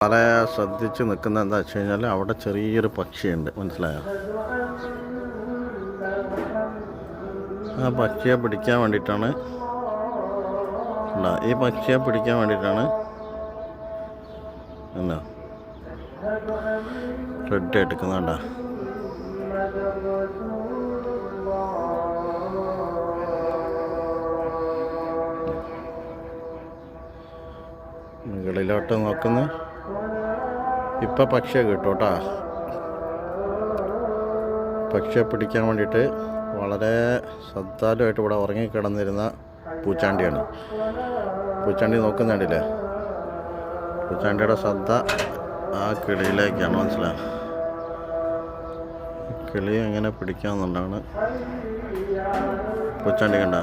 വളരെ ശ്രദ്ധിച്ച് നിൽക്കുന്നത് എന്താ വെച്ച് കഴിഞ്ഞാൽ അവിടെ ചെറിയൊരു പക്ഷിയുണ്ട്, മനസ്സിലായോ? ആ പക്ഷിയെ പിടിക്കാൻ വേണ്ടിയിട്ടാണ്, ഈ പക്ഷിയെ പിടിക്കാൻ വേണ്ടിയിട്ടാണ് എന്നാ റെഡ് എടുക്കുന്നുണ്ട. മുകളിലോട്ട് നോക്കുന്നു. ഇപ്പം പക്ഷിയെ കിട്ടും കേട്ടോ. പക്ഷിയെ പിടിക്കാൻ വേണ്ടിയിട്ട് വളരെ ശ്രദ്ധാലുമായിട്ട് ഇവിടെ ഉറങ്ങിക്കിടന്നിരുന്ന പൂച്ചാണ്ടിയാണ്. പൂച്ചാണ്ടി നോക്കുന്നുണ്ടല്ലേ? പൂച്ചാണ്ടിയുടെ ശ്രദ്ധ ആ കിളിയിലേക്കാണ്, മനസ്സിലായി? കിളി എങ്ങനെ പിടിക്കാമെന്നുള്ളതാണ്. പൂച്ചാണ്ടി കണ്ട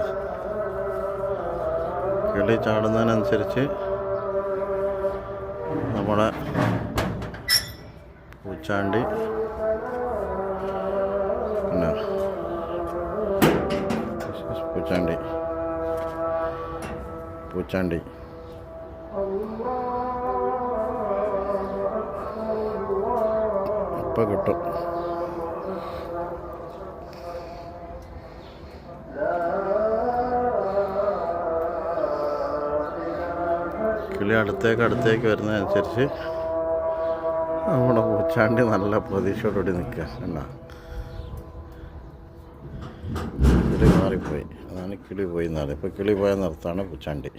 കിളി ചാടുന്നതിനനുസരിച്ച് നമ്മുടെ പൂച്ചാണ്ടി പിന്നെ പൂച്ചാണ്ടി പൂച്ചാണ്ടി ഇപ്പം കിട്ടും. കിളി അടുത്തേക്ക് വരുന്നതനുസരിച്ച് നമ്മുടെ പൂച്ചാണ്ടി നല്ല പ്രതീക്ഷയോടുകൂടി നിൽക്കുക. എന്നാ കിളി മാറിപ്പോയി, അതാണ് കിളി പോയി എന്നാണ്. ഇപ്പോൾ കിളി പോയ നിർത്താണ് പൂച്ചാണ്ടി.